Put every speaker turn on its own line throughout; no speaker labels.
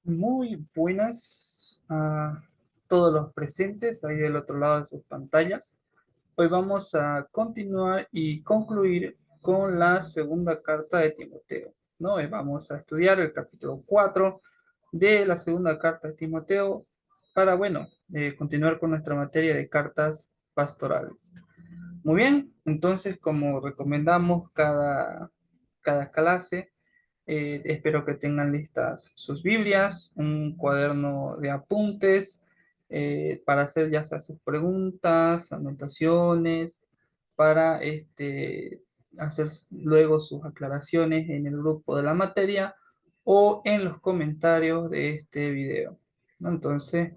Muy buenas a todos los presentes ahí del otro lado de sus pantallas. Hoy vamos a continuar y concluir con la segunda carta de Timoteo, ¿no? Hoy vamos a estudiar el capítulo 4 de la segunda carta de Timoteo para, bueno, continuar con nuestra materia de cartas pastorales. Muy bien, entonces como recomendamos cada clase, espero que tengan listas sus Biblias, un cuaderno de apuntes para hacer ya sea sus preguntas, anotaciones, para hacer luego sus aclaraciones en el grupo de la materia o en los comentarios de este video, ¿no? Entonces,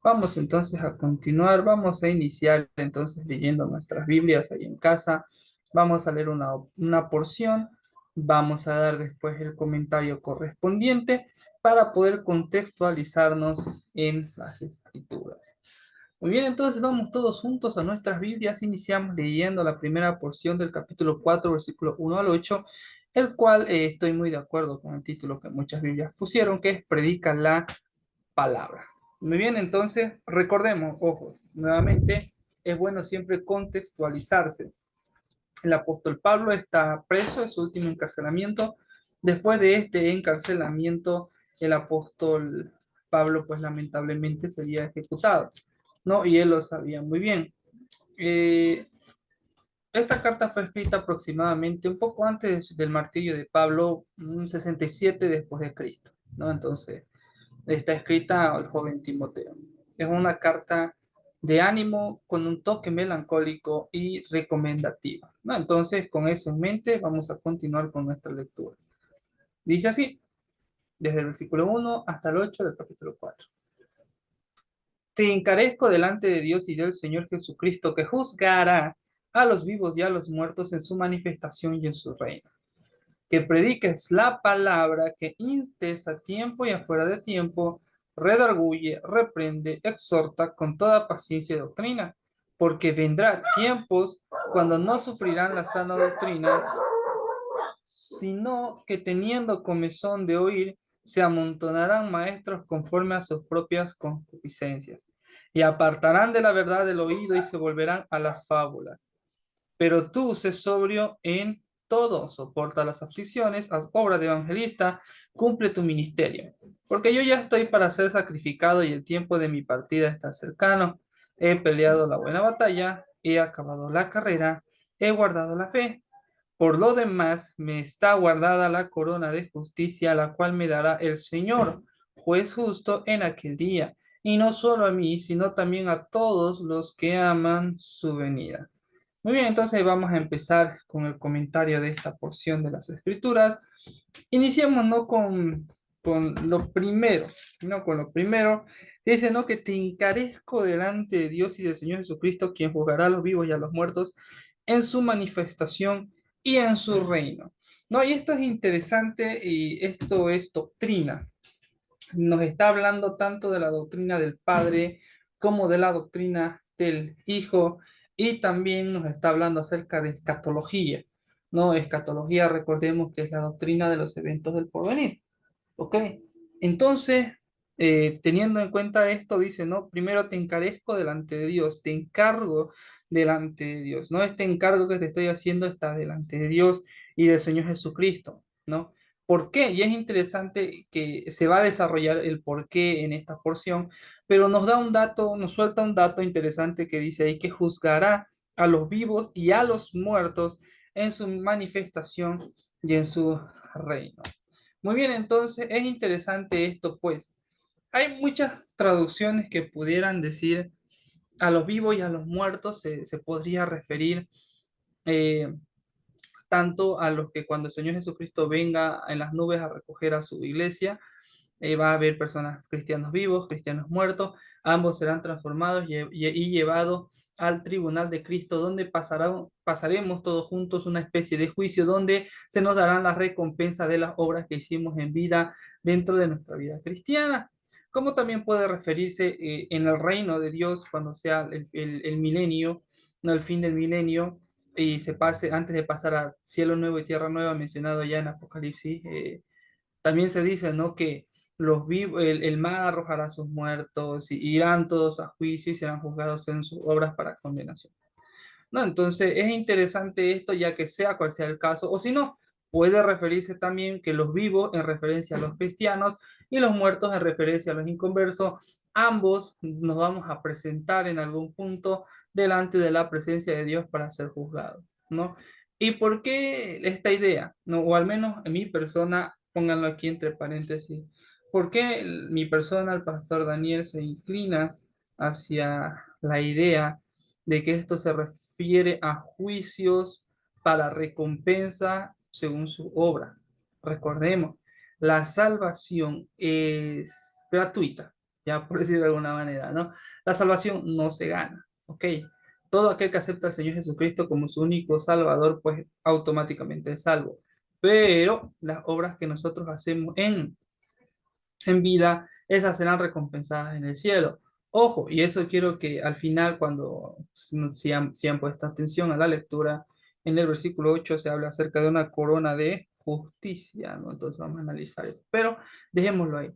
vamos entonces a continuar, vamos a iniciar entonces leyendo nuestras Biblias ahí en casa, vamos a leer una porción. Vamos a dar después el comentario correspondiente para poder contextualizarnos en las escrituras. Muy bien, entonces vamos todos juntos a nuestras Biblias. Iniciamos leyendo la primera porción del capítulo 4, versículo 1 al 8, el cual estoy muy de acuerdo con el título que muchas Biblias pusieron, que es Predica la palabra. Muy bien, entonces recordemos, ojo, nuevamente es bueno siempre contextualizarse. El apóstol Pablo está preso, es su último encarcelamiento. Después de este encarcelamiento, el apóstol Pablo, pues lamentablemente sería ejecutado, ¿no? Y él lo sabía muy bien. Eh, Esta carta fue escrita aproximadamente un poco antes del martirio de Pablo, 67 después de Cristo, ¿no? Entonces, está escrita al joven Timoteo. Es una carta de ánimo con un toque melancólico y recomendativa, ¿no? Entonces, con eso en mente, vamos a continuar con nuestra lectura. Dice así, desde el versículo 1 hasta el 8 del capítulo 4. Te encarezco delante de Dios y del Señor Jesucristo, que juzgará a los vivos y a los muertos en su manifestación y en su reino. Que prediques la palabra, que instes a tiempo y afuera de tiempo, redarguye, reprende, exhorta con toda paciencia y doctrina, porque vendrá tiempos cuando no sufrirán la sana doctrina, sino que teniendo comezón de oír, se amontonarán maestros conforme a sus propias concupiscencias, y apartarán de la verdad del oído y se volverán a las fábulas. Pero tú sé sobrio en todo, soporta las aflicciones, haz obra de evangelista, cumple tu ministerio. Porque yo ya estoy para ser sacrificado y el tiempo de mi partida está cercano. He peleado la buena batalla, he acabado la carrera, he guardado la fe. Por lo demás, me está guardada la corona de justicia, la cual me dará el Señor, juez justo en aquel día, y no solo a mí, sino también a todos los que aman su venida. Muy bien, entonces vamos a empezar con el comentario de esta porción de las Escrituras. Iniciemos, ¿no? con lo primero, ¿no? Con lo primero, dice, ¿no? Que te encarezco delante de Dios y del Señor Jesucristo, quien juzgará a los vivos y a los muertos en su manifestación y en su reino. ¿No? Y esto es interesante y esto es doctrina. Nos está hablando tanto de la doctrina del Padre como de la doctrina del Hijo, y también nos está hablando acerca de escatología, ¿no? Escatología, recordemos que es la doctrina de los eventos del porvenir, ¿ok? Entonces, teniendo en cuenta esto, dice, ¿no? Primero te encarezco delante de Dios, te encargo delante de Dios, ¿no? Este encargo que te estoy haciendo está delante de Dios y del Señor Jesucristo, ¿no? ¿Por qué? Y es interesante que se va a desarrollar el por qué en esta porción, pero nos da un dato, nos suelta un dato interesante que dice ahí que juzgará a los vivos y a los muertos en su manifestación y en su reino. Muy bien, entonces es interesante esto, pues. Hay muchas traducciones que pudieran decir a los vivos y a los muertos, se podría referir eh, tanto a los que cuando el Señor Jesucristo venga en las nubes a recoger a su iglesia, va a haber personas cristianos vivos, cristianos muertos, ambos serán transformados y llevados al tribunal de Cristo, donde pasaremos todos juntos una especie de juicio, donde se nos darán las recompensas de las obras que hicimos en vida dentro de nuestra vida cristiana. Como también puede referirse en el reino de Dios, cuando sea el milenio, no el fin del milenio, y se pase, antes de pasar a cielo nuevo y tierra nueva, mencionado ya en Apocalipsis, también se dice, ¿no? Que los vivos, el mar arrojará a sus muertos, y irán todos a juicio y serán juzgados en sus obras para condenación. ¿No? Entonces es interesante esto, ya que sea cual sea el caso, o si no, puede referirse también que los vivos en referencia a los cristianos y los muertos en referencia a los inconversos, ambos nos vamos a presentar en algún punto delante de la presencia de Dios para ser juzgados, ¿no? ¿Y por qué esta idea? ¿No? O al menos en mi persona, pónganlo aquí entre paréntesis, ¿por qué mi persona, el pastor Daniel, se inclina hacia la idea de que esto se refiere a juicios para recompensa según su obra? Recordemos, la salvación es gratuita, ya por decirlo de alguna manera, ¿no? La salvación no se gana, ¿ok? Todo aquel que acepta al Señor Jesucristo como su único Salvador, pues automáticamente es salvo. Pero las obras que nosotros hacemos en vida, esas serán recompensadas en el cielo. Ojo, y eso quiero que al final, cuando si han puesto atención a la lectura, en el versículo 8 se habla acerca de una corona de justicia, ¿no? Entonces vamos a analizar eso. Pero dejémoslo ahí.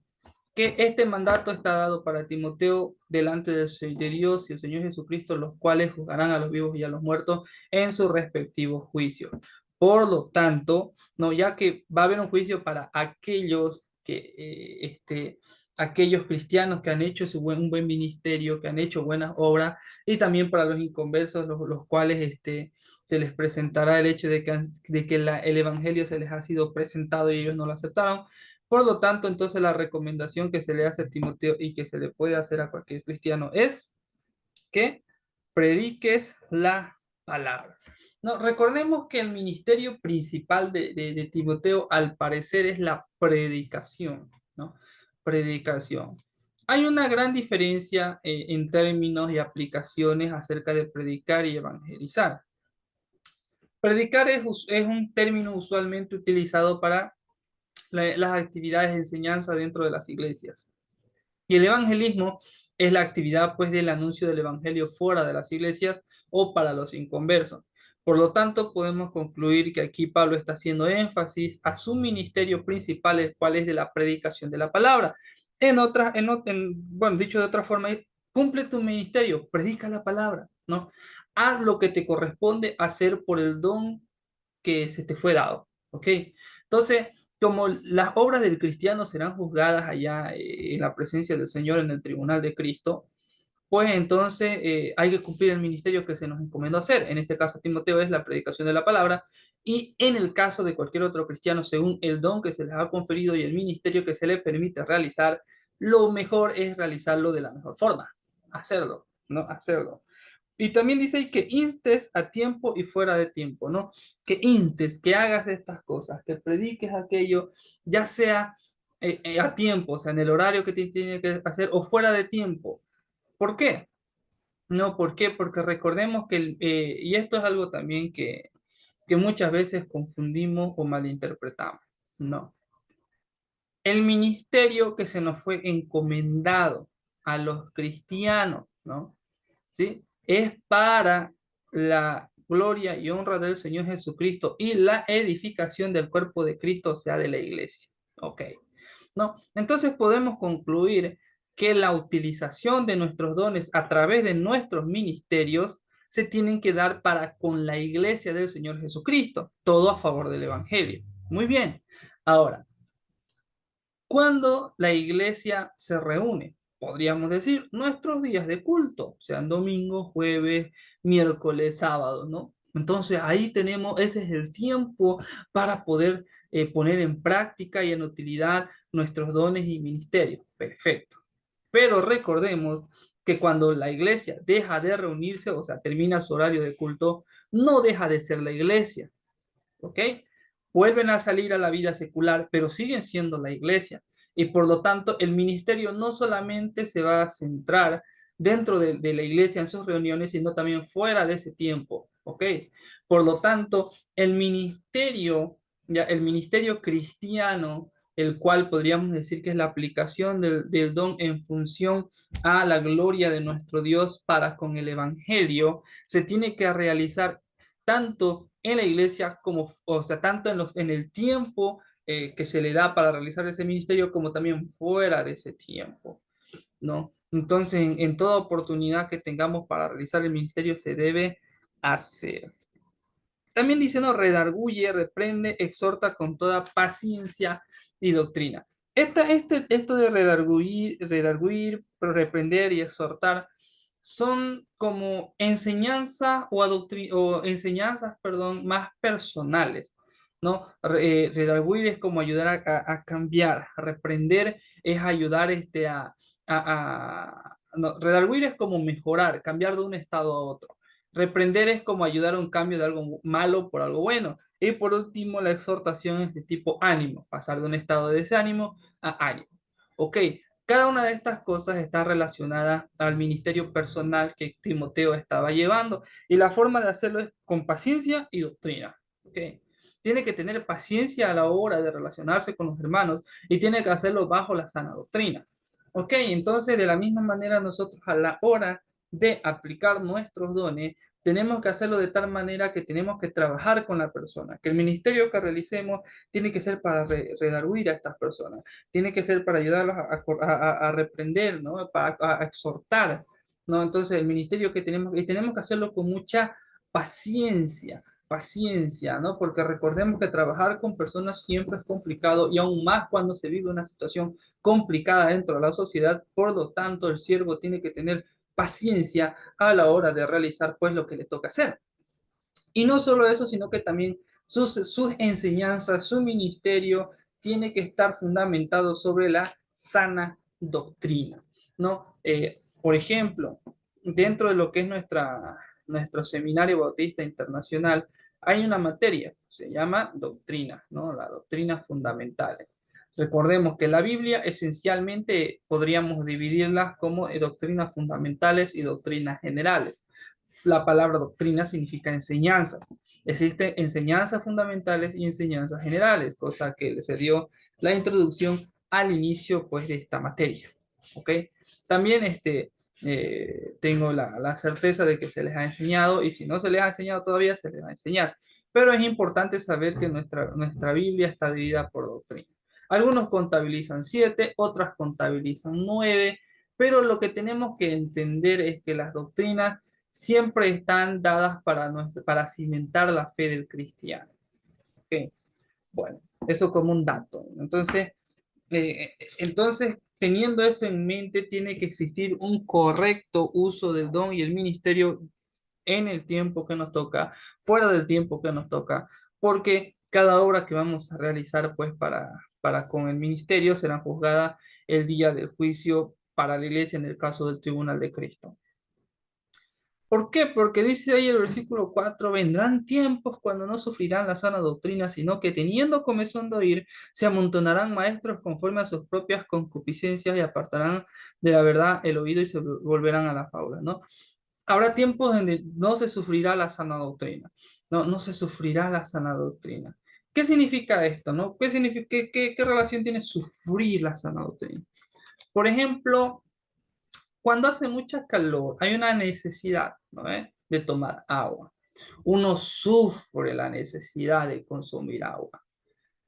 Que este mandato está dado para Timoteo delante de Dios y el Señor Jesucristo, los cuales juzgarán a los vivos y a los muertos en su respectivo juicio. Por lo tanto, no, ya que va a haber un juicio para aquellos aquellos cristianos que han hecho un buen ministerio, que han hecho buenas obras, y también para los inconversos, los cuales se les presentará el hecho de que el evangelio se les ha sido presentado y ellos no lo aceptaron. Por lo tanto, entonces la recomendación que se le hace a Timoteo y que se le puede hacer a cualquier cristiano es que prediques la palabra. No, recordemos que el ministerio principal de Timoteo, al parecer, es la predicación, ¿no? Predicación. Hay una gran diferencia en términos y aplicaciones acerca de predicar y evangelizar. Predicar es un término usualmente utilizado para las actividades de enseñanza dentro de las iglesias. Y el evangelismo es la actividad, pues, del anuncio del evangelio fuera de las iglesias o para los inconversos. Por lo tanto, podemos concluir que aquí Pablo está haciendo énfasis a su ministerio principal, el cual es de la predicación de la palabra. Bueno, dicho de otra forma, cumple tu ministerio, predica la palabra, ¿no? Haz lo que te corresponde hacer por el don que se te fue dado, ¿ok? Entonces, como las obras del cristiano serán juzgadas allá en la presencia del Señor en el tribunal de Cristo, pues entonces hay que cumplir el ministerio que se nos encomendó hacer. En este caso, Timoteo es la predicación de la palabra, y en el caso de cualquier otro cristiano, según el don que se les ha conferido y el ministerio que se le permite realizar, lo mejor es realizarlo de la mejor forma, hacerlo, ¿no? Hacerlo. Y también dice que instes a tiempo y fuera de tiempo, ¿no? Que instes, que hagas de estas cosas, que prediques aquello, ya sea a tiempo, o sea, en el horario que te tiene que hacer, o fuera de tiempo. ¿Por qué? No, ¿por qué? Porque recordemos que, y esto es algo también que muchas veces confundimos o malinterpretamos, ¿no? El ministerio que se nos fue encomendado a los cristianos, ¿no? ¿Sí? Es para la gloria y honra del Señor Jesucristo y la edificación del cuerpo de Cristo, o sea, de la iglesia. Ok. ¿No? Entonces podemos concluir que la utilización de nuestros dones a través de nuestros ministerios se tienen que dar para con la iglesia del Señor Jesucristo, todo a favor del Evangelio. Muy bien. Ahora, cuando la iglesia se reúne, podríamos decir, nuestros días de culto, sean domingo, jueves, miércoles, sábado, ¿no? Entonces ahí tenemos, ese es el tiempo para poder poner en práctica y en utilidad nuestros dones y ministerios. Perfecto. Pero recordemos que cuando la iglesia deja de reunirse, o sea, termina su horario de culto, no deja de ser la iglesia, ¿ok? Vuelven a salir a la vida secular, pero siguen siendo la iglesia. Y por lo tanto, el ministerio no solamente se va a centrar dentro de la iglesia en sus reuniones, sino también fuera de ese tiempo, ¿ok? Por lo tanto, el ministerio cristiano, el cual podríamos decir que es la aplicación del don en función a la gloria de nuestro Dios para con el evangelio, se tiene que realizar tanto en la iglesia como, o sea, tanto en el tiempo que se le da para realizar ese ministerio, como también fuera de ese tiempo, ¿no? Entonces, en toda oportunidad que tengamos para realizar el ministerio se debe hacer. También dice, no, redarguye, reprende, exhorta con toda paciencia y doctrina. Esto de redarguir, reprender y exhortar son como enseñanzas o enseñanzas, perdón, más personales, ¿no? Redarguir es como ayudar a cambiar, reprender es ayudar no, redarguir es como mejorar, cambiar de un estado a otro. Reprender es como ayudar a un cambio de algo malo por algo bueno. Y por último, la exhortación es de tipo ánimo, pasar de un estado de desánimo a ánimo. Ok, cada una de estas cosas está relacionada al ministerio personal que Timoteo estaba llevando. Y la forma de hacerlo es con paciencia y doctrina. Ok, tiene que tener paciencia a la hora de relacionarse con los hermanos y tiene que hacerlo bajo la sana doctrina. Ok, entonces de la misma manera nosotros a la hora de aplicar nuestros dones, tenemos que hacerlo de tal manera que tenemos que trabajar con la persona, que el ministerio que realicemos tiene que ser para redarguir a estas personas, tiene que ser para ayudarlos a reprender, ¿no? Para a exhortar, ¿no? Entonces el ministerio que tenemos, y tenemos que hacerlo con mucha paciencia, ¿no? Porque recordemos que trabajar con personas siempre es complicado y aún más cuando se vive una situación complicada dentro de la sociedad, por lo tanto el siervo tiene que tener paciencia a la hora de realizar pues lo que le toca hacer. Y no solo eso, sino que también sus enseñanzas, su ministerio tiene que estar fundamentado sobre la sana doctrina, ¿no? Por ejemplo, dentro de lo que es nuestro seminario bautista internacional, hay una materia, se llama doctrina, ¿no? La doctrina fundamental. Recordemos que la Biblia esencialmente podríamos dividirlas como doctrinas fundamentales y doctrinas generales. La palabra doctrina significa enseñanzas. Existen enseñanzas fundamentales y enseñanzas generales, cosa que se dio la introducción al inicio pues, de esta materia. ¿Ok? También tengo la certeza de que se les ha enseñado y si no se les ha enseñado todavía, se les va a enseñar. Pero es importante saber que nuestra Biblia está dividida por doctrina. Algunos contabilizan 7, otras contabilizan 9, pero lo que tenemos que entender es que las doctrinas siempre están dadas para cimentar la fe del cristiano. ¿Ok? Bueno, eso como un dato. Entonces, teniendo eso en mente, tiene que existir un correcto uso del don y el ministerio en el tiempo que nos toca, fuera del tiempo que nos toca, porque cada obra que vamos a realizar, pues, para con el ministerio será juzgada el día del juicio para la iglesia en el caso del tribunal de Cristo. ¿Por qué? Porque dice ahí el versículo 4: vendrán tiempos cuando no sufrirán la sana doctrina, sino que teniendo comezón de oír, se amontonarán maestros conforme a sus propias concupiscencias y apartarán de la verdad el oído y se volverán a la fábula, ¿no? Habrá tiempos donde no se sufrirá la sana doctrina, no se sufrirá la sana doctrina. ¿Qué significa esto, no? ¿Qué significa, qué relación tiene sufrir la sana doctrina? Por ejemplo, cuando hace mucha calor, hay una necesidad, ¿no? De tomar agua. Uno sufre la necesidad de consumir agua.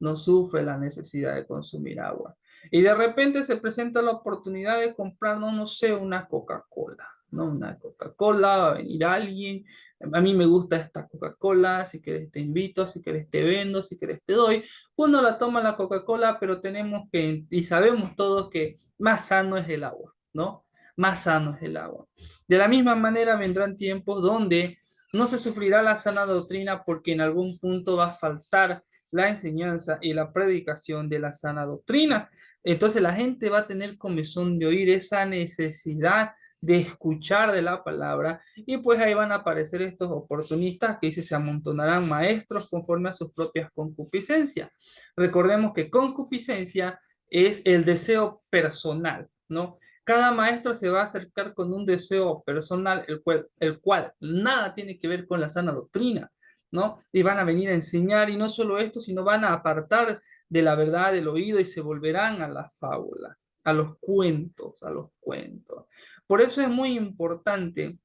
No sufre la necesidad de consumir agua. Y de repente se presenta la oportunidad de comprarnos, no sé, una Coca-Cola, ¿no? Una Coca-Cola, va a venir alguien, a mí me gusta esta Coca-Cola, si quieres te invito, si quieres te vendo, si quieres te doy. Uno la toma la Coca-Cola, pero tenemos que, y sabemos todos que más sano es el agua, ¿no? Más sano es el agua. De la misma manera vendrán tiempos donde no se sufrirá la sana doctrina porque en algún punto va a faltar la enseñanza y la predicación de la sana doctrina. Entonces la gente va a tener comezón de oír esa necesidad de escuchar de la palabra y pues ahí van a aparecer estos oportunistas que dice se amontonarán maestros conforme a sus propias concupiscencias. Recordemos que concupiscencia es el deseo personal, ¿no? Cada maestro se va a acercar con un deseo personal, el cual nada tiene que ver con la sana doctrina, ¿no? Y van a venir a enseñar, y no solo esto, sino van a apartar de la verdad del oído y se volverán a la fábula, a los cuentos, a los cuentos. Por eso es muy importante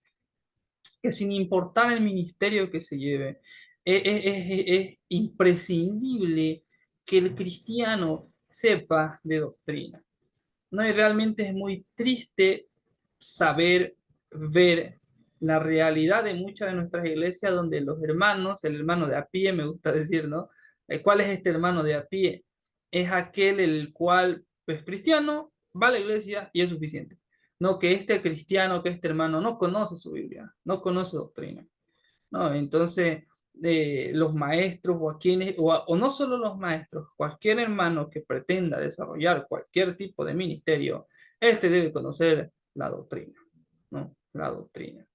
que sin importar el ministerio que se lleve, es imprescindible que el cristiano sepa de doctrina. No, y realmente es muy triste saber, ver la realidad de muchas de nuestras iglesias donde los hermanos, el hermano de a pie, me gusta decir, ¿no? ¿Cuál es este hermano de a pie? Es aquel el cual, pues cristiano, va a la iglesia y es suficiente. No que este cristiano, que este hermano no conoce su Biblia, no conoce doctrina. ¿No? Entonces, los maestros o a quienes, o no solo los maestros, cualquier hermano que pretenda desarrollar cualquier tipo de ministerio, este debe conocer la doctrina, ¿no? La doctrina.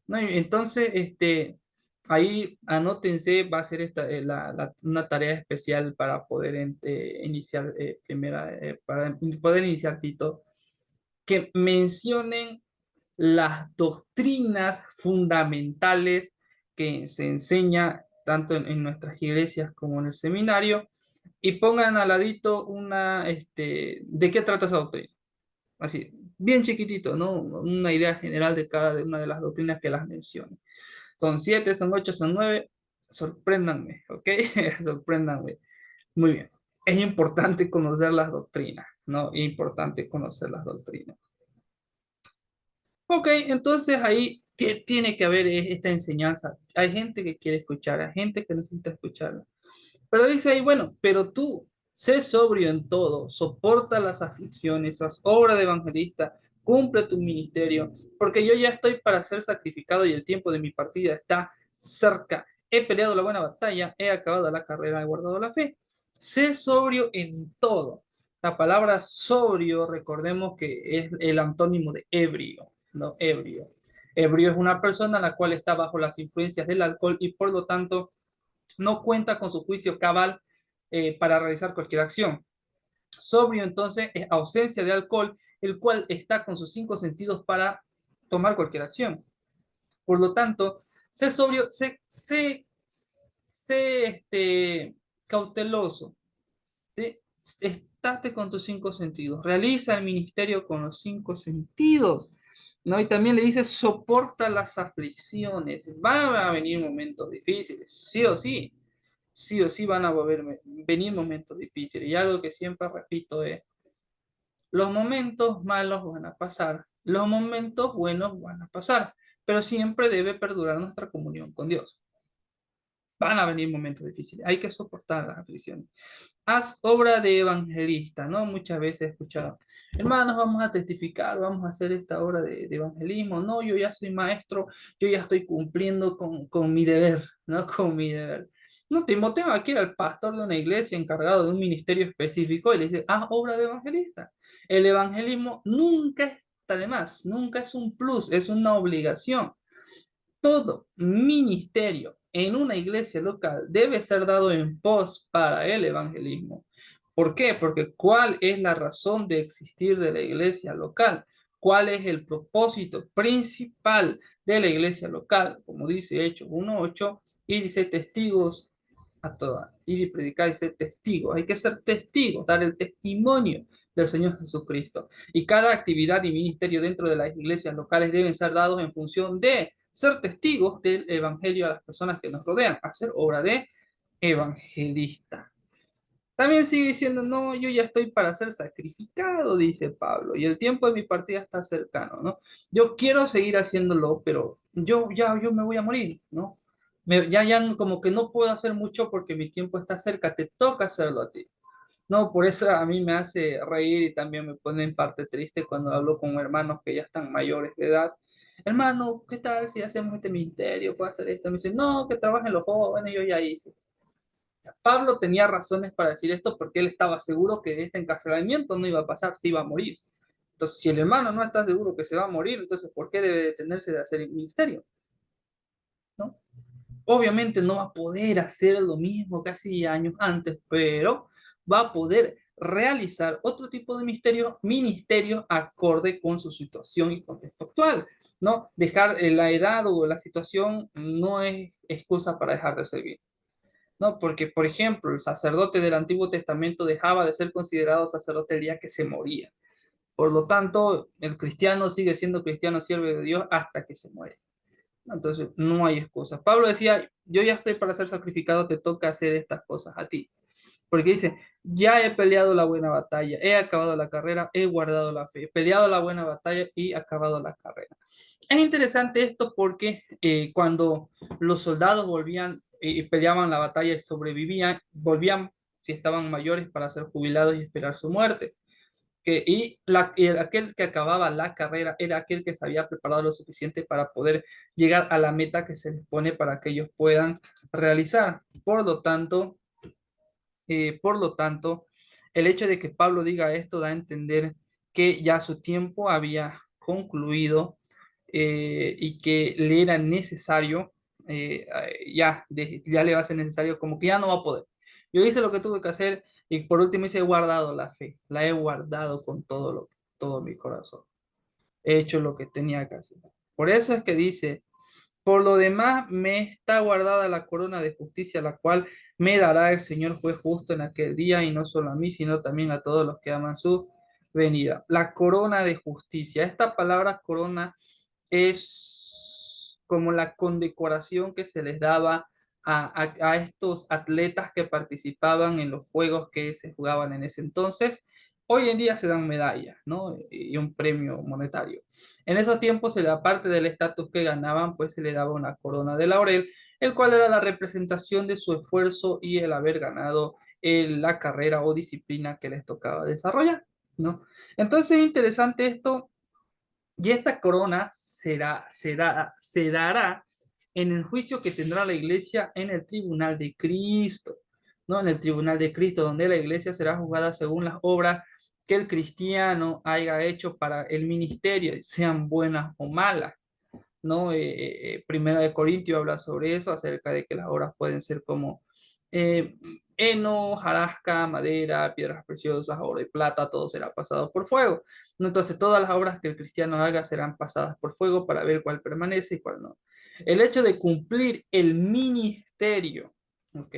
¿No? Y entonces, ahí anótense, va a ser una tarea especial para poder iniciar para poder iniciar Tito, que mencionen las doctrinas fundamentales que se enseña tanto en nuestras iglesias como en el seminario y pongan al ladito ¿de qué trata esa doctrina? Así, bien chiquitito, ¿no? Una idea general de cada una de las doctrinas que las mencione. Son 7, son 8, son 9. Sorpréndanme, ¿ok? Sorpréndanme. Muy bien. Es importante conocer las doctrinas, ¿no? Es importante conocer las doctrinas. Ok, entonces ahí tiene que haber esta enseñanza. Hay gente que quiere escuchar, hay gente que necesita escucharla. Pero dice ahí, bueno, pero tú, sé sobrio en todo, soporta las aflicciones, haz obra de evangelista, cumple tu ministerio, porque yo ya estoy para ser sacrificado y el tiempo de mi partida está cerca. He peleado la buena batalla, he acabado la carrera, he guardado la fe. Sé sobrio en todo. La palabra sobrio, recordemos que es el antónimo de ebrio, ¿no? Ebrio. Ebrio es una persona la cual está bajo las influencias del alcohol y por lo tanto no cuenta con su juicio cabal para realizar cualquier acción. Sobrio entonces es ausencia de alcohol, el cual está con sus 5 sentidos para tomar cualquier acción. Por lo tanto, sé sobrio, cauteloso, ¿sí? Estate con tus 5 sentidos, realiza el ministerio con los 5 sentidos, ¿no? Y también le dice, soporta las aflicciones, van a venir momentos difíciles, sí o sí van a venir momentos difíciles. Y algo que siempre repito es, los momentos malos van a pasar, los momentos buenos van a pasar, pero siempre debe perdurar nuestra comunión con Dios. Van a venir momentos difíciles, hay que soportar las aflicciones. Haz obra de evangelista, ¿no? Muchas veces he escuchado, hermanos, vamos a testificar, vamos a hacer esta obra de evangelismo. No, yo ya soy maestro, yo ya estoy cumpliendo con mi deber, ¿no? Con mi deber. No, Timoteo aquí era el pastor de una iglesia encargado de un ministerio específico y le dice, haz obra de evangelista. El evangelismo nunca está de más, nunca es un plus, es una obligación. Todo ministerio en una iglesia local debe ser dado en pos para el evangelismo. ¿Por qué? Porque ¿cuál es la razón de existir de la iglesia local? ¿Cuál es el propósito principal de la iglesia local? Como dice Hechos 1:8, y dice testigos a todas, ir y predicar y ser testigos. Hay que ser testigos, dar el testimonio del Señor Jesucristo. Y cada actividad y ministerio dentro de las iglesias locales deben ser dados en función de ser testigos del evangelio a las personas que nos rodean, hacer obra de evangelista. También sigue diciendo, no, yo ya estoy para ser sacrificado, dice Pablo, y el tiempo de mi partida está cercano, ¿no? Yo quiero seguir haciéndolo, pero yo me voy a morir, ¿no? Ya como que no puedo hacer mucho porque mi tiempo está cerca, te toca hacerlo a ti. No, por eso a mí me hace reír y también me pone en parte triste cuando hablo con hermanos que ya están mayores de edad. Hermano, ¿qué tal si hacemos este ministerio? ¿Puedo hacer esto? Me dicen, no, que trabajen los jóvenes, yo ya hice. Pablo tenía razones para decir esto porque él estaba seguro que este encarcelamiento no iba a pasar, se iba a morir. Entonces, si el hermano no está seguro que se va a morir, entonces, ¿por qué debe detenerse de hacer el ministerio? ¿No? Obviamente no va a poder hacer lo mismo que hacía años antes, pero va a poder realizar otro tipo de ministerio acorde con su situación y contexto actual, ¿no? Dejar la edad o la situación no es excusa para dejar de servir. ¿No? Porque, por ejemplo, el sacerdote del Antiguo Testamento dejaba de ser considerado sacerdote el día que se moría. Por lo tanto, el cristiano sigue siendo cristiano, siervo de Dios, hasta que se muere. Entonces, no hay excusa. Pablo decía, yo ya estoy para ser sacrificado, te toca hacer estas cosas a ti. Porque dice, ya he peleado la buena batalla, he acabado la carrera, he guardado la fe, he peleado la buena batalla y acabado la carrera. Es interesante esto porque cuando los soldados volvían y peleaban la batalla y sobrevivían, volvían si estaban mayores para ser jubilados y esperar su muerte. Aquel que acababa la carrera era aquel que se había preparado lo suficiente para poder llegar a la meta que se les pone para que ellos puedan realizar. Por lo tanto, el hecho de que Pablo diga esto da a entender que ya su tiempo había concluido y que le era necesario, ya le va a ser necesario, como que ya no va a poder. Yo hice lo que tuve que hacer y por último hice he guardado la fe, la he guardado con todo mi corazón. He hecho lo que tenía que hacer. Por eso es que dice, por lo demás, me está guardada la corona de justicia, la cual me dará el Señor juez justo en aquel día, y no solo a mí, sino también a todos los que aman su venida. La corona de justicia. Esta palabra corona es como la condecoración que se les daba a estos atletas que participaban en los juegos que se jugaban en ese entonces. Hoy en día se dan medallas, ¿no? Y un premio monetario. En esos tiempos, aparte del estatus que ganaban, pues se le daba una corona de laurel, el cual era la representación de su esfuerzo y el haber ganado la carrera o disciplina que les tocaba desarrollar, ¿no? Entonces, interesante esto, y esta corona se dará en el juicio que tendrá la iglesia en el tribunal de Cristo, ¿no? En el tribunal de Cristo, donde la iglesia será juzgada según las obras que el cristiano haya hecho para el ministerio, sean buenas o malas, ¿no? Primera de Corintio habla sobre eso, acerca de que las obras pueden ser como eh, heno, hojarasca, madera, piedras preciosas, oro y plata, todo será pasado por fuego. ¿No? Entonces, todas las obras que el cristiano haga serán pasadas por fuego para ver cuál permanece y cuál no. El hecho de cumplir el ministerio, ¿ok?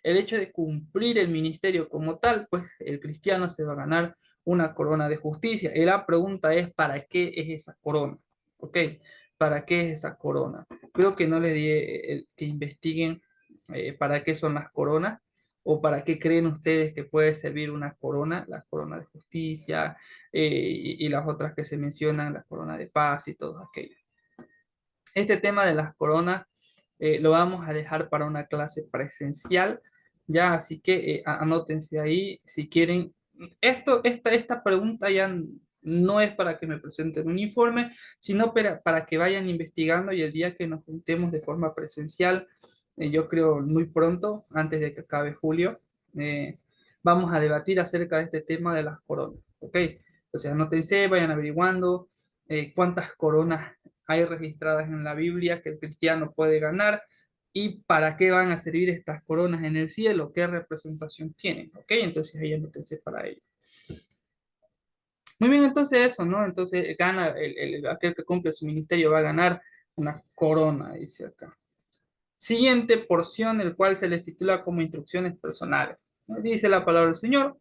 El hecho de cumplir el ministerio como tal, pues el cristiano se va a ganar una corona de justicia. Y la pregunta es, ¿para qué es esa corona? ¿Ok? ¿Para qué es esa corona? Creo que no les di que investiguen para qué son las coronas o para qué creen ustedes que puede servir una corona, la corona de justicia y las otras que se mencionan, la corona de paz y todo aquello. Este tema de las coronas lo vamos a dejar para una clase presencial, ya, así que anótense ahí si quieren. Esta pregunta ya no es para que me presenten un informe, sino para que vayan investigando y el día que nos juntemos de forma presencial, yo creo muy pronto, antes de que acabe julio, vamos a debatir acerca de este tema de las coronas, ¿ok? Entonces anótense, vayan averiguando cuántas coronas hay registradas en la Biblia que el cristiano puede ganar y para qué van a servir estas coronas en el cielo, qué representación tienen, ¿ok? Entonces ahí anótense para ello. Muy bien, entonces eso, ¿no? Entonces gana, aquel que cumple su ministerio va a ganar una corona, dice acá. Siguiente porción, el cual se les titula como instrucciones personales. ¿No? Dice la palabra del Señor.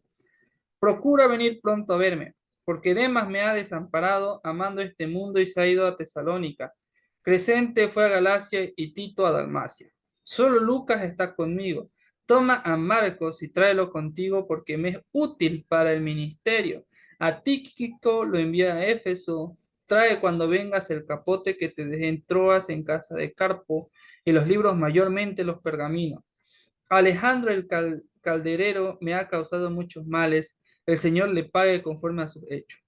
Procura venir pronto a verme, porque Demas me ha desamparado, amando este mundo y se ha ido a Tesalónica. Crescente fue a Galacia y Tito a Dalmacia. Solo Lucas está conmigo. Toma a Marcos y tráelo contigo porque me es útil para el ministerio. A Tíquico lo envía a Éfeso. Trae cuando vengas el capote que te dejé en Troas en casa de Carpo y los libros mayormente los pergaminos. Alejandro el calderero me ha causado muchos males. El Señor le pague conforme a sus hechos.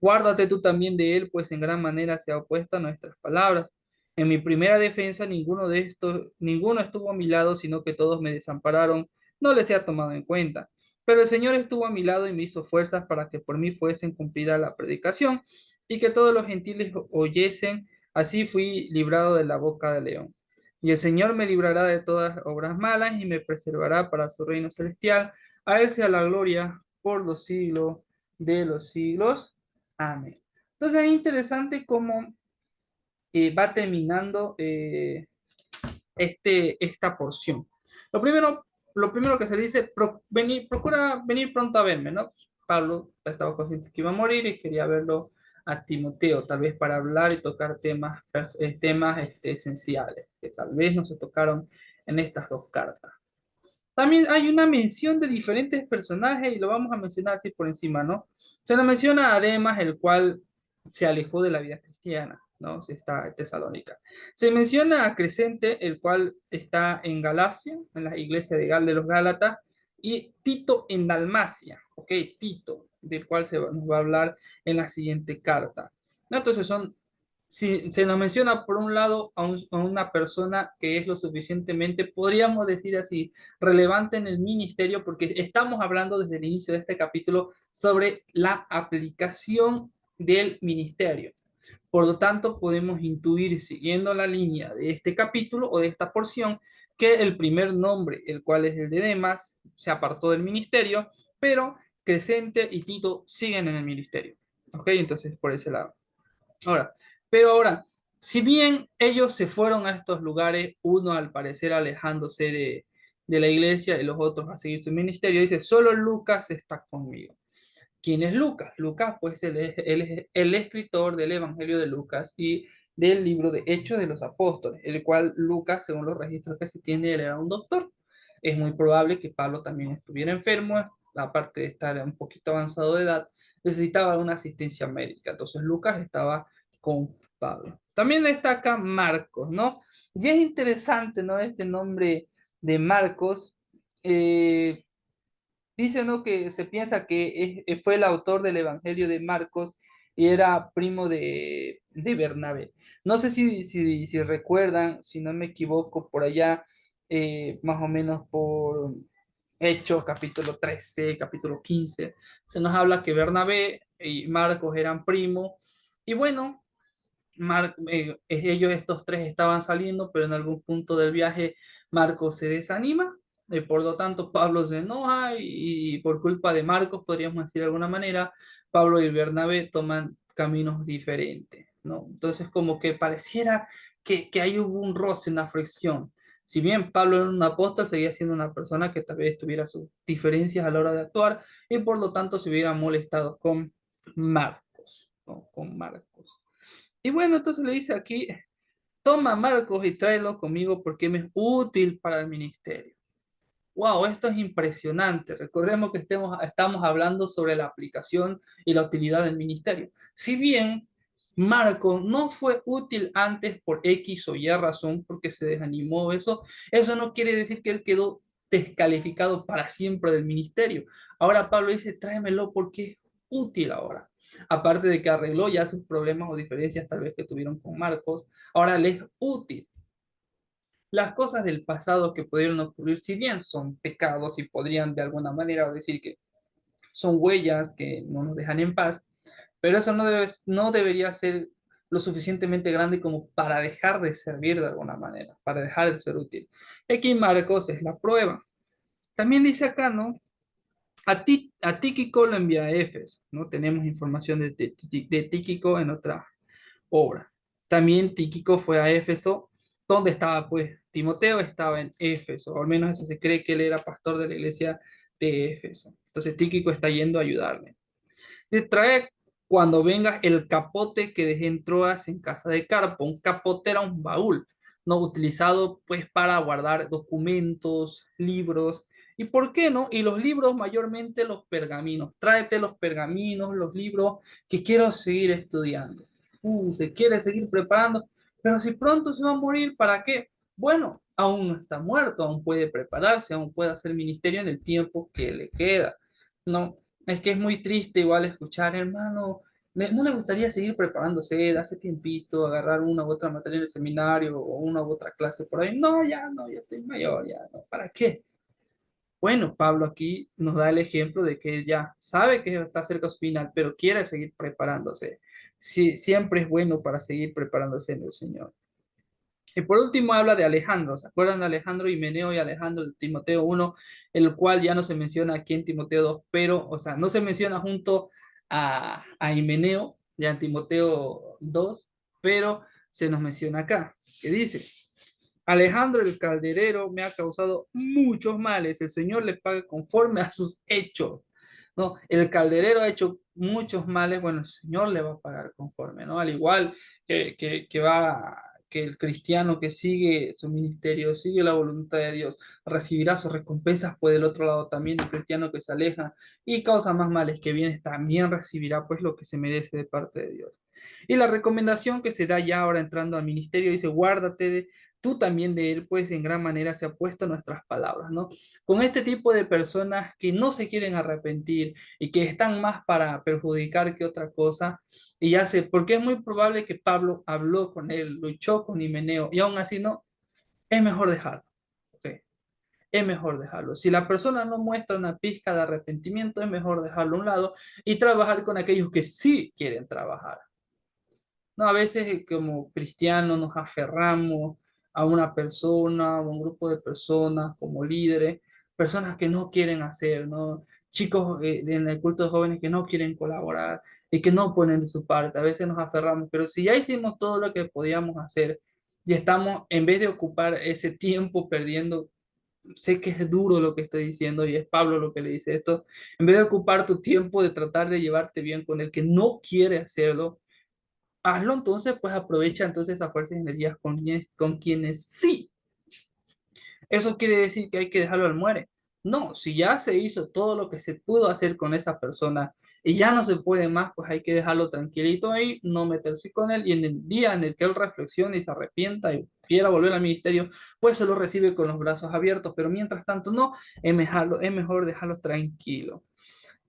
Guárdate tú también de él, pues en gran manera se ha opuesto a nuestras palabras. En mi primera defensa, ninguno estuvo a mi lado, sino que todos me desampararon, no les he tomado en cuenta. Pero el Señor estuvo a mi lado y me hizo fuerzas para que por mí fuesen cumplida la predicación y que todos los gentiles oyesen. Así fui librado de la boca del león. Y el Señor me librará de todas obras malas y me preservará para su reino celestial. A Él sea la gloria por los siglos de los siglos. Amén. Entonces es interesante cómo va terminando esta porción. Lo primero, lo primero que se dice, procura venir pronto a verme, ¿no? Pablo estaba consciente que iba a morir y quería verlo a Timoteo, tal vez para hablar y tocar temas esenciales, que tal vez no se tocaron en estas dos cartas. También hay una mención de diferentes personajes y lo vamos a mencionar así por encima, ¿no? Se nos menciona a Demas, el cual se alejó de la vida cristiana, ¿no? Se está en Tesalónica. Se menciona a Crescente, el cual está en Galacia, en la iglesia de Gal de los Gálatas, y Tito en Dalmacia, ¿ok? Tito, del cual nos va a hablar en la siguiente carta. ¿No? Entonces si se nos menciona por un lado a una persona que es lo suficientemente, podríamos decir así, relevante en el ministerio, porque estamos hablando desde el inicio de este capítulo sobre la aplicación del ministerio. Por lo tanto, podemos intuir, siguiendo la línea de este capítulo o de esta porción, que el primer nombre, el cual es el de Demas, se apartó del ministerio, pero Crescente y Tito siguen en el ministerio. ¿Ok? Entonces, por ese lado. Ahora, pero ahora, si bien ellos se fueron a estos lugares, uno al parecer alejándose de la iglesia y los otros a seguir su ministerio, dice, solo Lucas está conmigo. ¿Quién es Lucas? Lucas, pues, él es el escritor del Evangelio de Lucas y del libro de Hechos de los Apóstoles, el cual Lucas, según los registros que se tiene, él era un doctor. Es muy probable que Pablo también estuviera enfermo, aparte de estar un poquito avanzado de edad, necesitaba una asistencia médica. Entonces Lucas estaba con Pablo. También destaca Marcos, ¿no? Y es interesante, ¿no? Este nombre de Marcos. Dice, ¿no? Que se piensa que fue el autor del Evangelio de Marcos y era primo de Bernabé. No sé si recuerdan, si no me equivoco, por allá, más o menos por Hechos, capítulo 13, capítulo 15, se nos habla que Bernabé y Marcos eran primos. Y bueno, ellos estos tres estaban saliendo, pero en algún punto del viaje Marcos se desanima, y por lo tanto Pablo se enoja y por culpa de Marcos, podríamos decir de alguna manera, Pablo y Bernabé toman caminos diferentes, ¿no? Entonces como que pareciera que ahí hubo un roce en la fricción. Si bien Pablo era un apóstol, seguía siendo una persona que tal vez tuviera sus diferencias a la hora de actuar y por lo tanto se hubiera molestado con Marcos, ¿no? Con Marcos. Y bueno, entonces le dice aquí, toma Marcos y tráelo conmigo porque me es útil para el ministerio. Wow, esto es impresionante. Recordemos que estamos hablando sobre la aplicación y la utilidad del ministerio. Si bien Marcos no fue útil antes por X o Y razón, porque se desanimó, eso no quiere decir que él quedó descalificado para siempre del ministerio. Ahora Pablo dice, tráemelo porque es útil ahora. Aparte de que arregló ya sus problemas o diferencias tal vez que tuvieron con Marcos, ahora le es útil. Las cosas del pasado que pudieron ocurrir, si bien son pecados y podrían de alguna manera decir que son huellas que no nos dejan en paz, pero eso no debería ser lo suficientemente grande como para dejar de servir de alguna manera, para dejar de ser útil. Aquí Marcos es la prueba. También dice acá, ¿no? A Tíquico lo envía a Éfeso, ¿no? Tenemos información de Tíquico en otra obra. También Tíquico fue a Éfeso, donde estaba pues Timoteo, estaba en Éfeso, o al menos eso se cree que él era pastor de la iglesia de Éfeso. Entonces Tíquico está yendo a ayudarle. Le trae cuando venga el capote que dejé en Troas en casa de Carpo. Un capote era un baúl, no utilizado pues para guardar documentos, libros. ¿Y por qué no? Y los libros, mayormente los pergaminos. Tráete los pergaminos, los libros que quiero seguir estudiando. Se quiere seguir preparando, pero si pronto se va a morir, ¿para qué? Bueno, aún no está muerto, aún puede prepararse, aún puede hacer ministerio en el tiempo que le queda. No, es que es muy triste igual escuchar, hermano, ¿no le gustaría seguir preparándose de hace tiempito, agarrar una u otra materia en el seminario o una u otra clase por ahí? No, ya no, ya estoy mayor, ya no, ¿para qué? Bueno, Pablo aquí nos da el ejemplo de que él ya sabe que está cerca a su final, pero quiere seguir preparándose. Sí, siempre es bueno para seguir preparándose en el Señor. Y por último habla de Alejandro. ¿Se acuerdan de Alejandro, Himeneo y Alejandro de Timoteo 1, el cual ya no se menciona aquí en Timoteo 2, pero, o sea, no se menciona junto a Himeneo y a Timoteo 2, pero se nos menciona acá, que dice, Alejandro el calderero me ha causado muchos males, el Señor le pague conforme a sus hechos. No, el calderero ha hecho muchos males, bueno, el Señor le va a pagar conforme, ¿no? Al igual que que el cristiano que sigue su ministerio, sigue la voluntad de Dios, recibirá sus recompensas, pues del otro lado también el cristiano que se aleja y causa más males que bienes, también recibirá pues lo que se merece de parte de Dios. Y la recomendación que se da ya ahora entrando al ministerio dice, guárdate de tú también de él, pues en gran manera se ha puesto nuestras palabras, ¿no? Con este tipo de personas que no se quieren arrepentir y que están más para perjudicar que otra cosa, y ya sé, porque es muy probable que Pablo habló con él, luchó con Himeneo, y aún así no, es mejor dejarlo, ¿ok? Es mejor dejarlo. Si la persona no muestra una pizca de arrepentimiento, es mejor dejarlo a un lado y trabajar con aquellos que sí quieren trabajar. No, a veces como cristianos nos aferramos a una persona, a un grupo de personas como líderes, personas que no quieren hacer, ¿no? Chicos en el culto de jóvenes que no quieren colaborar y que no ponen de su parte. A veces nos aferramos, pero si ya hicimos todo lo que podíamos hacer y estamos, en vez de ocupar ese tiempo perdiendo, sé que es duro lo que estoy diciendo y es Pablo lo que le dice esto, en vez de ocupar tu tiempo de tratar de llevarte bien con el que no quiere hacerlo, hazlo entonces, pues aprovecha entonces esas fuerzas y energías con quienes sí. ¿Eso quiere decir que hay que dejarlo al muere? No, si ya se hizo todo lo que se pudo hacer con esa persona y ya no se puede más, pues hay que dejarlo tranquilito ahí, no meterse con él y en el día en el que él reflexione y se arrepienta y quiera volver al ministerio, pues se lo recibe con los brazos abiertos, pero mientras tanto no, es mejor dejarlo tranquilo.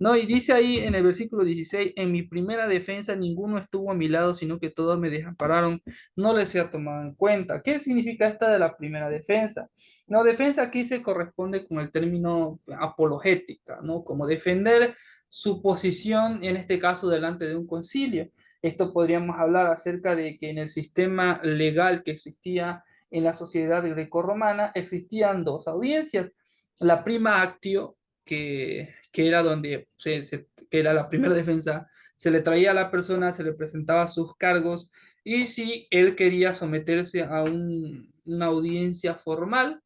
No, y dice ahí en el versículo 16, en mi primera defensa ninguno estuvo a mi lado, sino que todos me desampararon, no les he tomado en cuenta. ¿Qué significa esta de la primera defensa? No, defensa aquí se corresponde con el término apologética, ¿no? Como defender su posición, en este caso, delante de un concilio. Esto podríamos hablar acerca de que en el sistema legal que existía en la sociedad grecorromana existían dos audiencias. La prima actio, que era donde que era la primera defensa, se le traía a la persona, se le presentaba sus cargos y si él quería someterse a una audiencia formal,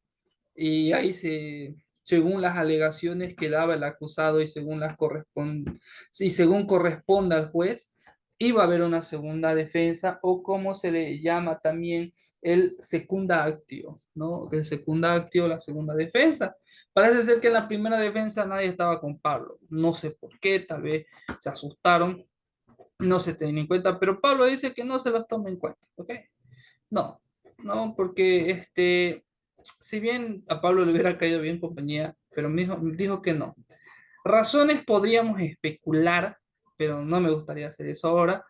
y ahí según las alegaciones que daba el acusado y según corresponda al juez, iba a haber una segunda defensa o como se le llama también el secunda actio, ¿no? El secunda actio, la segunda defensa. Parece ser que en la primera defensa nadie estaba con Pablo. No sé por qué, tal vez se asustaron, no se tienen en cuenta, pero Pablo dice que no se los tome en cuenta, ¿ok? No, no, porque si bien a Pablo le hubiera caído bien compañía, pero dijo que no. Razones podríamos especular, pero no me gustaría hacer eso ahora.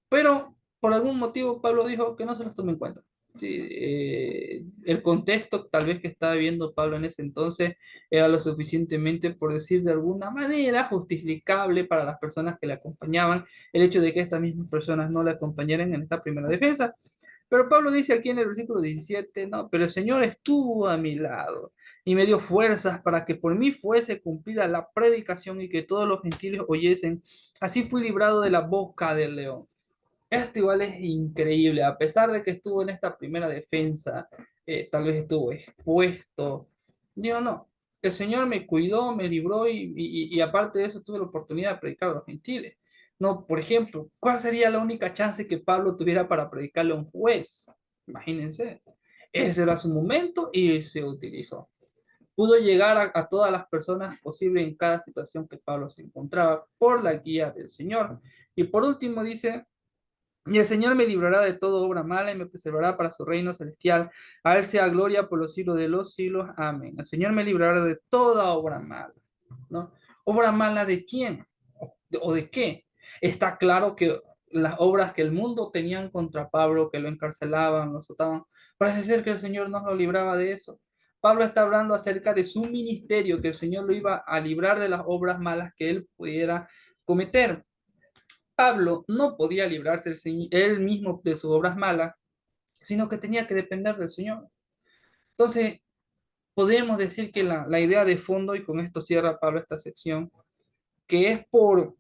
Pero por algún motivo Pablo dijo que no se los tome en cuenta. Sí, el contexto tal vez que estaba viendo Pablo en ese entonces era lo suficientemente, por decir de alguna manera, justificable para las personas que le acompañaban el hecho de que estas mismas personas no le acompañaran en esta primera defensa. Pero Pablo dice aquí en el versículo 17, no, pero el Señor estuvo a mi lado y me dio fuerzas para que por mí fuese cumplida la predicación y que todos los gentiles oyesen. Así fui librado de la boca del león. Esto igual es increíble, a pesar de que estuvo en esta primera defensa, tal vez estuvo expuesto. Digo, no, el Señor me cuidó, me libró y aparte de eso tuve la oportunidad de predicar a los gentiles. No, por ejemplo, ¿cuál sería la única chance que Pablo tuviera para predicarle a un juez? Imagínense. Ese era su momento y se utilizó. Pudo llegar a todas las personas posibles en cada situación que Pablo se encontraba por la guía del Señor. Y por último dice, y el Señor me librará de toda obra mala y me preservará para su reino celestial. A Él sea gloria por los siglos de los siglos. Amén. El Señor me librará de toda obra mala, ¿no? ¿Obra mala de quién? ¿O de qué? Está claro que las obras que el mundo tenían contra Pablo, que lo encarcelaban, lo azotaban, parece ser que el Señor no lo libraba de eso. Pablo está hablando acerca de su ministerio, que el Señor lo iba a librar de las obras malas que él pudiera cometer. Pablo no podía librarse él mismo de sus obras malas, sino que tenía que depender del Señor. Entonces, podríamos decir que la idea de fondo, y con esto cierra Pablo esta sección, que es por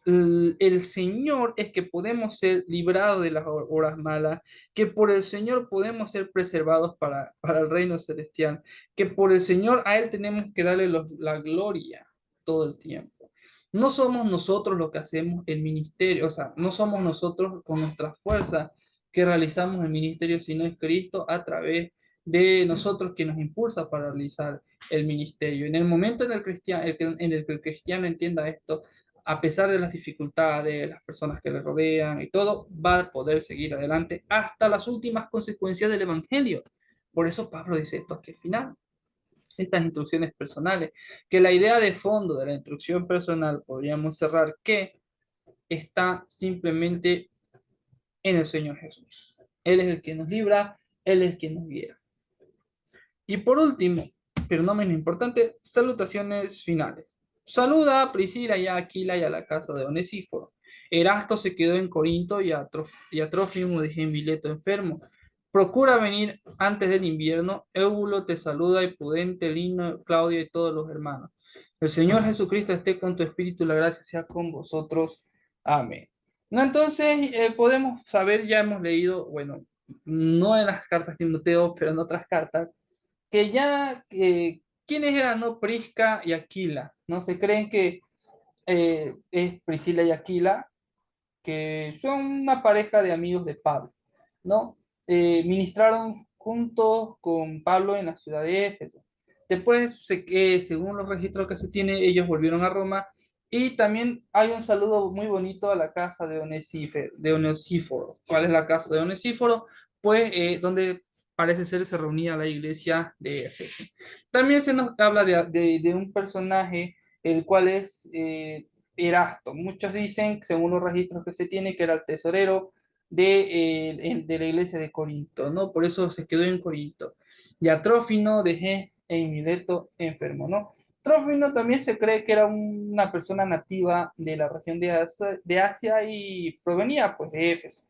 el Señor es que podemos ser librados de las obras malas, que por el Señor podemos ser preservados para el reino celestial, que por el Señor a Él tenemos que darle la gloria todo el tiempo. No somos nosotros los que hacemos el ministerio, o sea, no somos nosotros con nuestra fuerza que realizamos el ministerio si no es Cristo a través de nosotros que nos impulsa para realizar el ministerio. En el momento en el que el cristiano entienda esto, a pesar de las dificultades, de las personas que le rodean y todo, va a poder seguir adelante hasta las últimas consecuencias del Evangelio. Por eso Pablo dice esto aquí al final, estas instrucciones personales, que la idea de fondo de la instrucción personal podríamos cerrar que está simplemente en el Señor Jesús. Él es el que nos libra, Él es el que nos guía. Y por último, pero no menos importante, salutaciones finales. Saluda a Priscila y a Aquila y a la casa de Onesíforo. Erasto se quedó en Corinto y a Trófimo dejé en Mileto enfermo. Procura venir antes del invierno. Éubulo te saluda y Pudente, Lino, Claudio y todos los hermanos. El Señor Jesucristo esté con tu espíritu, la gracia sea con vosotros. Amén. No, entonces podemos saber, ya hemos leído, bueno, no en las cartas de Timoteo, pero en otras cartas, que ya, ¿quiénes eran, no? Prisca y Aquila, ¿no? Se creen que es Priscila y Aquila, que son una pareja de amigos de Pablo, ¿no? Ministraron juntos con Pablo en la ciudad de Éfeso. Después, según los registros que se tiene, ellos volvieron a Roma y también hay un saludo muy bonito a la casa de Onesíforo. ¿Cuál es la casa de Onesíforo? Pues donde parece ser se reunía la iglesia de Éfeso. También se nos habla de un personaje, el cual es Erasto. Muchos dicen, según los registros que se tiene, que era el tesorero de la iglesia de Corinto, ¿no? Por eso se quedó en Corinto. Y a Trófimo dejé en Mileto enfermo, ¿no? Trófimo también se cree que era una persona nativa de la región de Asia y provenía pues de Éfeso.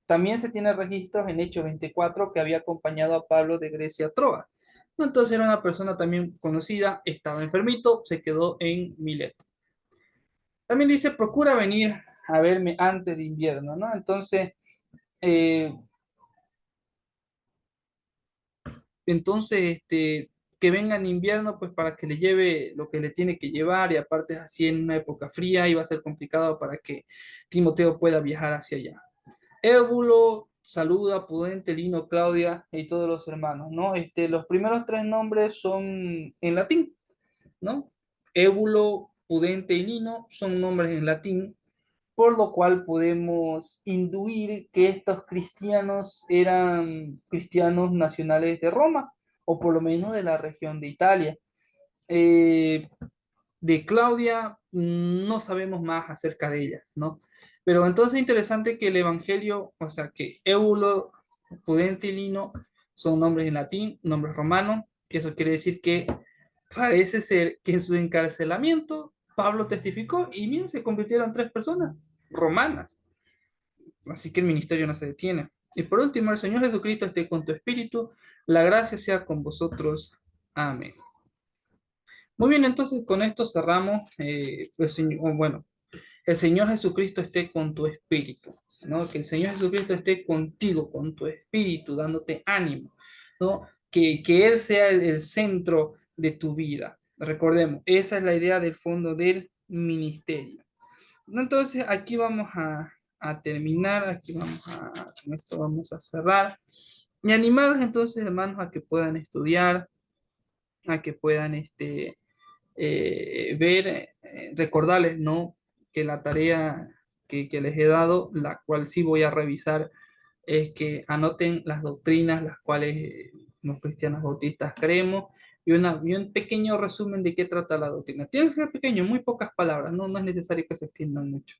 También se tiene registros en Hechos 24 que había acompañado a Pablo de Grecia a Troas. Entonces era una persona también conocida, estaba enfermito, se quedó en Mileto. También dice, procura venir a verme antes de invierno, ¿no? Eh, entonces, que venga en invierno, pues para que le lleve lo que le tiene que llevar, y aparte es así en una época fría, y va a ser complicado para que Timoteo pueda viajar hacia allá. Ébulo saluda, Pudente, Lino, Claudia y todos los hermanos, ¿no? Los primeros tres nombres son en latín, ¿no? Ébulo, Pudente y Lino son nombres en latín, por lo cual podemos induir que estos cristianos eran cristianos nacionales de Roma, o por lo menos de la región de Italia. Eh, de Claudia no sabemos más acerca de ella, ¿no? Pero entonces es interesante que el Evangelio, o sea, que Éulo, Pudente y Lino son nombres en latín, nombres romanos, que eso quiere decir que parece ser que en su encarcelamiento Pablo testificó y miren, se convirtieron en tres personas romanas. Así que el ministerio no se detiene. Y por último, el Señor Jesucristo esté con tu espíritu, la gracia sea con vosotros. Amén. Muy bien, entonces con esto cerramos. Bueno, el Señor Jesucristo esté con tu espíritu, ¿no? Que el Señor Jesucristo esté contigo, con tu espíritu, dándote ánimo, ¿no? Que Él sea el centro de tu vida. Recordemos, esa es la idea del fondo del ministerio. Entonces, aquí vamos a terminar, con esto vamos a cerrar. Y animarlos entonces, hermanos, a que puedan estudiar, a que puedan ver, recordarles, ¿no? Que la tarea que les he dado, la cual sí voy a revisar, es que anoten las doctrinas las cuales los cristianos bautistas creemos y un pequeño resumen de qué trata la doctrina. Tiene que ser pequeño, muy pocas palabras, no es necesario que se extiendan mucho.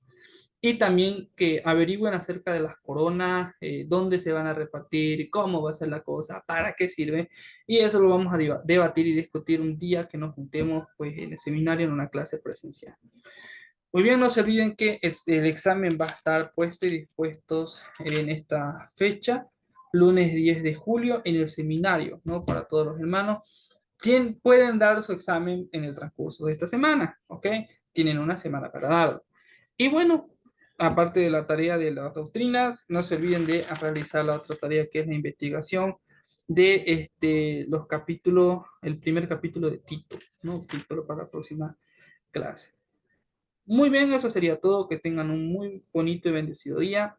Y también que averigüen acerca de las coronas, dónde se van a repartir, cómo va a ser la cosa, para qué sirve. Y eso lo vamos a debatir y discutir un día que nos juntemos pues, en el seminario en una clase presencial. Muy bien, no se olviden que el examen va a estar puesto y dispuestos en esta fecha, lunes 10 de julio, en el seminario, ¿no? Para todos los hermanos. Pueden dar su examen en el transcurso de esta semana, ¿ok? Tienen una semana para darlo. Y bueno, aparte de la tarea de las doctrinas, no se olviden de realizar la otra tarea que es la investigación de los capítulos, el primer capítulo de Tito, ¿no? Título para la próxima clase. Muy bien, eso sería todo. Que tengan un muy bonito y bendecido día.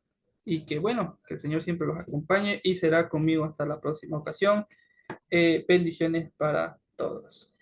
y que bueno, que el Señor siempre los acompañe y será conmigo hasta la próxima ocasión. Bendiciones para todos.